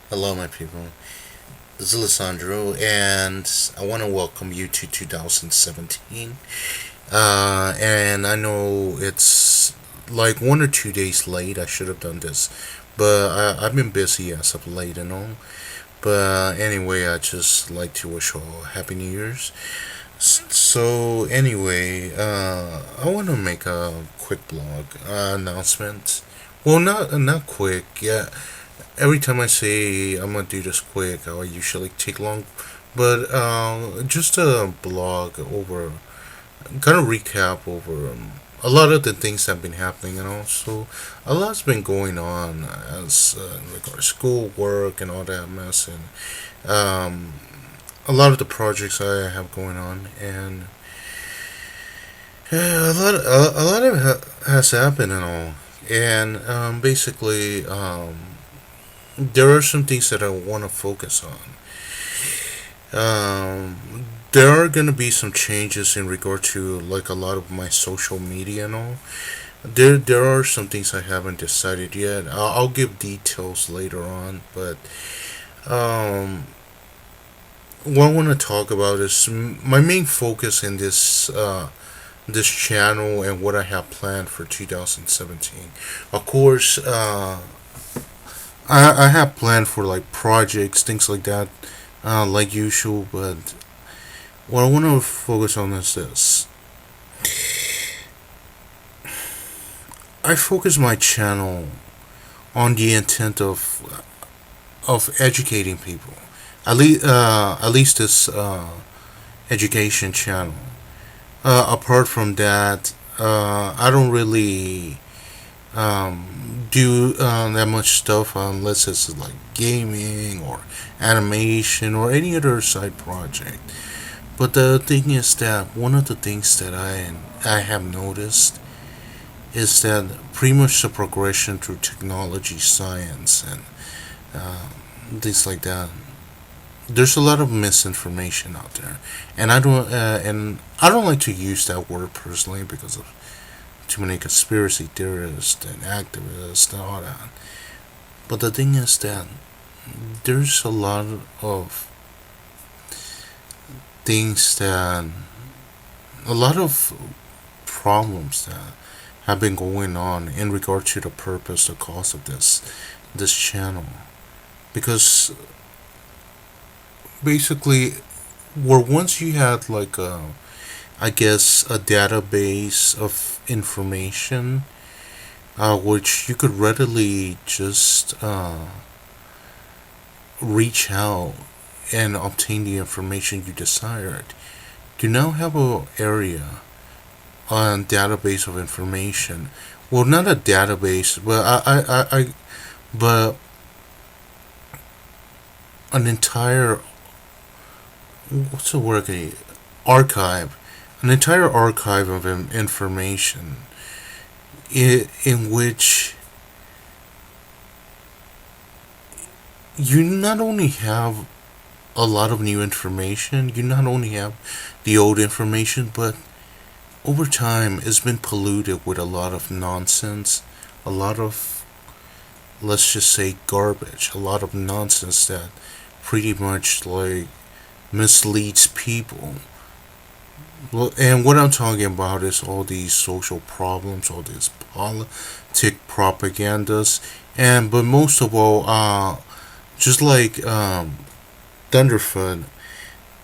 Hello, my people. This is Alessandro, and I want to welcome you to 2017. And I know it's like 1 or 2 days late. I should have done this, but I've been busy as of late and all. But anyway, I just like to wish you all Happy New Year's. So anyway, I want to make a quick blog announcement. Well, not quick. Yeah, every time I say I'm gonna do this quick, I usually take long. But just a blog over, kind of recap over a lot of the things that have been happening, and also a lot's been going on as like our school work and all that mess, and a lot of the projects I have going on, and yeah, a lot of it has happened and all, and basically there are some things that I want to focus on. There are gonna be some changes in regard to like a lot of my social media and all. There are some things I haven't decided yet. I'll give details later on, but um, what I want to talk about is my main focus in this channel and what I have planned for 2017. Of course, I have planned for like projects, things like that, like usual. But what I want to focus on is this. I focus my channel on the intent of educating people. At least this education channel. Apart from that, I don't really do that much stuff unless it's like gaming or animation or any other side project. But the thing is that one of the things that I have noticed is that pretty much the progression through technology, science, and things like that. There's a lot of misinformation out there, and I don't like to use that word personally because of too many conspiracy theorists and activists and all that. But the thing is that there's a lot of things that a lot of problems that have been going on in regard to the purpose, the cause of this channel, because basically, where once you had like I guess a database of information, which you could readily just reach out and obtain the information you desired. You now have a area on database of information. Well, not a database, but but an entire, what's the word? Archive, an entire archive of information in which you not only have a lot of new information, you not only have the old information, but over time it's been polluted with a lot of nonsense, a lot of, let's just say, garbage, a lot of nonsense that pretty much like misleads people. Well, and what I'm talking about is all these social problems, all these politic propagandas, and but most of all, just like Thunderfoot,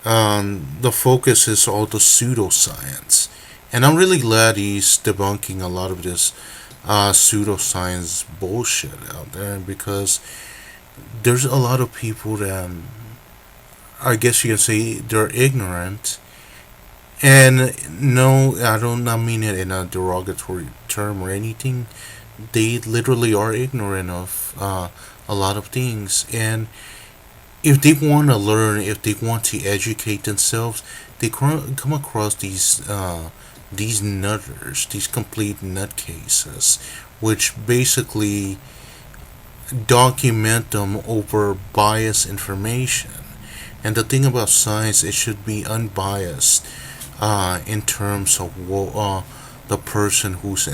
the focus is all the pseudoscience, and I'm really glad he's debunking a lot of this pseudoscience bullshit out there because there's a lot of people that I guess you can say they're ignorant. And no, I don't not mean it in a derogatory term or anything. They literally are ignorant of a lot of things, and if they want to learn, if they want to educate themselves, they come across these nutters, these complete nutcases, which basically document them over biased information. And the thing about science, it should be unbiased in terms of the person who's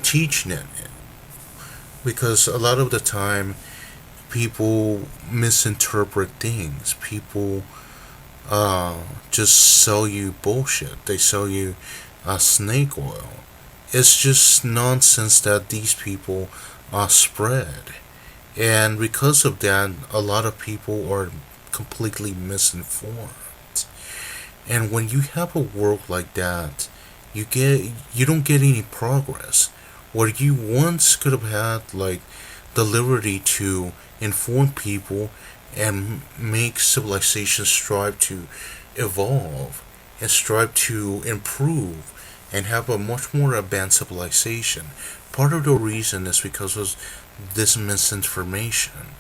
teaching it, because a lot of the time People misinterpret things. People just sell you bullshit. They sell you snake oil. It's just nonsense that these people spread. And because of that, a lot of people are completely misinformed. And when you have a world like that, you don't get any progress. What you once could have had, like the liberty to inform people and make civilization strive to evolve and strive to improve and have a much more advanced civilization. Part of the reason is because of this misinformation.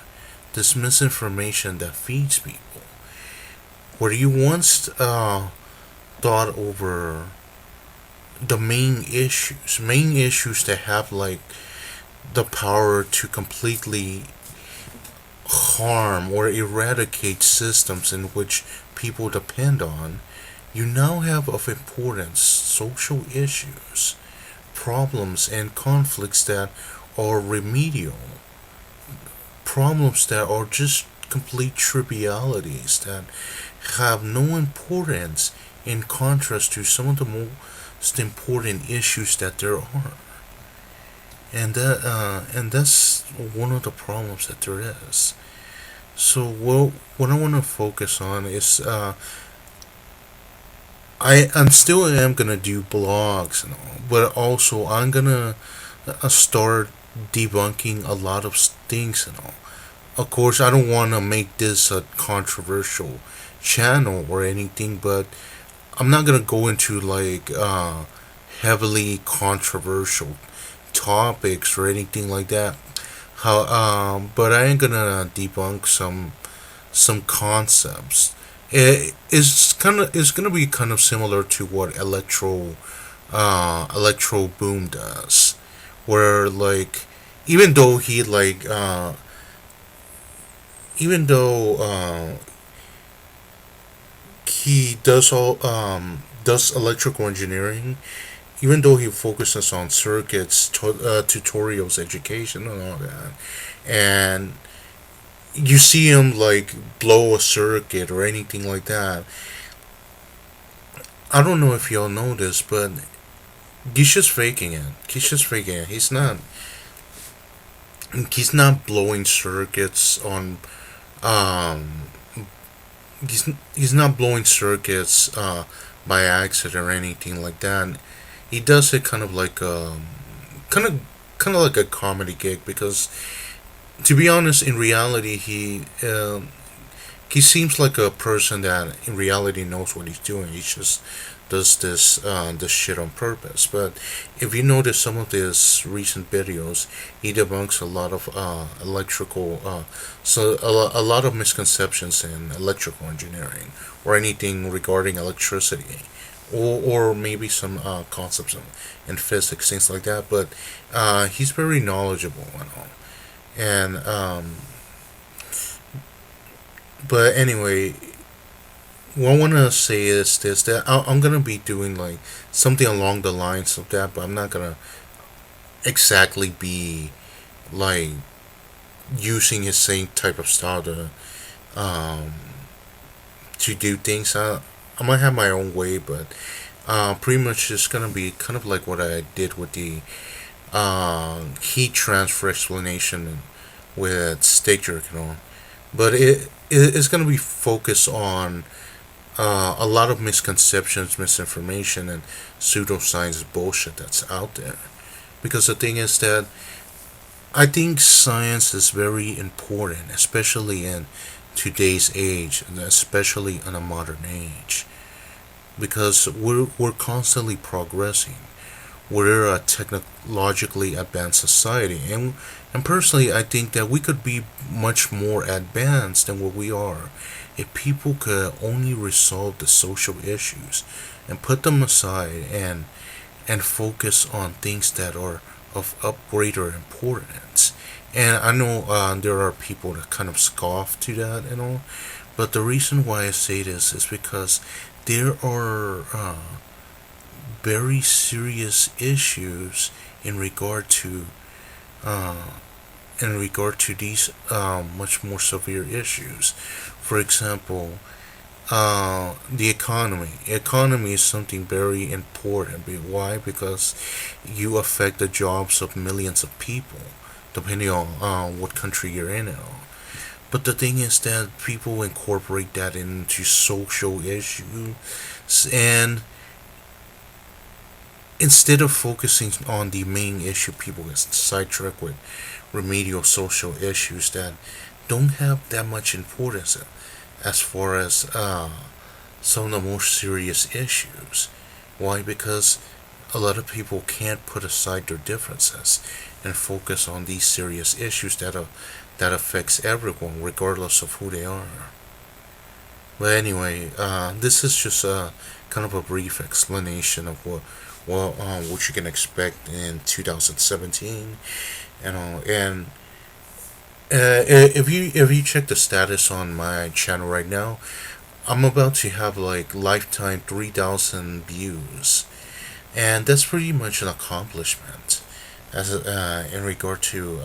This misinformation that feeds people. Where you once thought over the main issues that have like the power to completely harm or eradicate systems in which people depend on, you now have of importance social issues, problems, and conflicts that are remedial, problems that are just complete trivialities that have no importance in contrast to some of the most important issues that there are. And that's one of the problems that there is. So what I want to focus on is I'm still am gonna do blogs and all, but also I'm gonna start debunking a lot of things and all. Of course, I don't want to make this a controversial channel or anything, but I'm not gonna go into like heavily controversial topics or anything like that. But I am gonna debunk some concepts. It's gonna be kind of similar to what electro boom does, where like even though he like even though he does electrical engineering, even though he focuses on circuits, tutorials, education, and all that, and you see him like blow a circuit or anything like that. I don't know if y'all know this, but he's just faking it. He's just faking it. He's not blowing circuits on um he's not blowing circuits by accident or anything like that. He does it kind of like kind of kind of like a comedy gig because to be honest, in reality, he seems like a person that in reality knows what he's doing. He just does this shit on purpose. But if you notice some of his recent videos, he debunks a lot of electrical, a lot of misconceptions in electrical engineering or anything regarding electricity. Or maybe some concepts in physics, things like that. But he's very knowledgeable and all. And but anyway, what I want to say is this: that I'm gonna be doing like something along the lines of that, but I'm not gonna exactly be like using his same type of style um, to do things. I might have my own way, but pretty much it's gonna be kind of like what I did with the heat transfer explanation with steak jerky and all. But it's gonna be focused on a lot of misconceptions, misinformation, and pseudoscience bullshit that's out there. Because the thing is that I think science is very important, especially in today's age, and especially in a modern age, because we're constantly progressing. We're a technologically advanced society, and personally, I think that we could be much more advanced than what we are if people could only resolve the social issues and put them aside and focus on things that are of greater importance. And I know there are people that kind of scoff to that and all, but the reason why I say this is because there are very serious issues in regard to uh, in regard to these much more severe issues. For example, the economy. Economy is something very important. Why? Because you affect the jobs of millions of people, depending on what country you're in and all. But the thing is that people incorporate that into social issues, and instead of focusing on the main issue, people get sidetracked with remedial social issues that don't have that much importance as far as some of the more serious issues. Why? Because a lot of people can't put aside their differences and focus on these serious issues that affects everyone, regardless of who they are. But anyway, this is just a kind of a brief explanation of what you can expect in 2017, and if you check the status on my channel right now, I'm about to have like lifetime 3,000 views, and that's pretty much an accomplishment as in regard to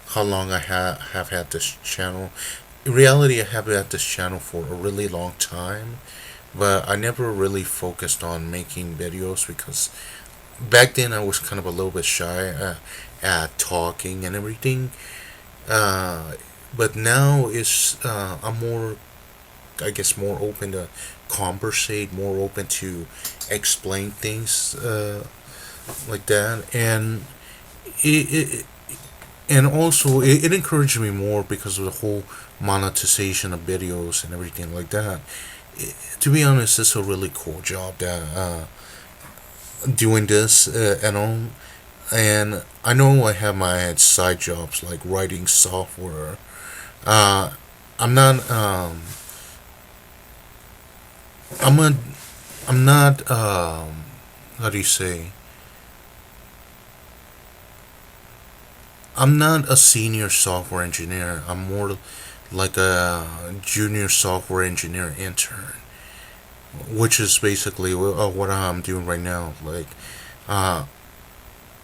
how long I have had this channel. In reality, I have had this channel for a really long time, but I never really focused on making videos because back then I was kind of a little bit shy at talking and everything. Uh, but now it's I'm more, I guess, more open to conversate, more open to explain things like that, and it and also it encouraged me more because of the whole monetization of videos and everything like that. To be honest, it's a really cool job that doing this and all. And I know I have my side jobs like writing software. Uh, I'm not. I'm a. I'm not. How do you say? I'm not a senior software engineer. I'm more like a junior software engineer intern, which is basically what I'm doing right now. Uh,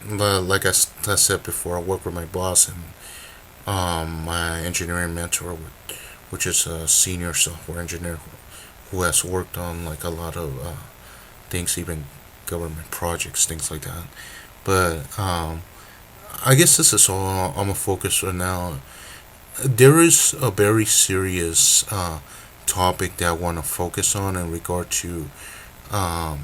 like I said before, I work with my boss and my engineering mentor, which is a senior software engineer who has worked on like a lot of things, even government projects, things like that. But I guess this is all I'm gonna focus on now. There is a very serious topic that I want to focus on in regard to um,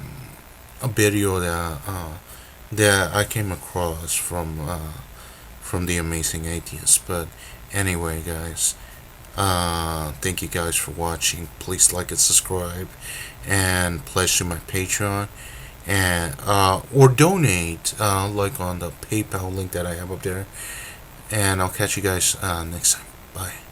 a video that I came across from the Amazing Atheist. But anyway, guys, thank you guys for watching. Please like and subscribe, and pledge to my Patreon, and or donate like on the PayPal link that I have up there. And I'll catch you guys next time. Bye.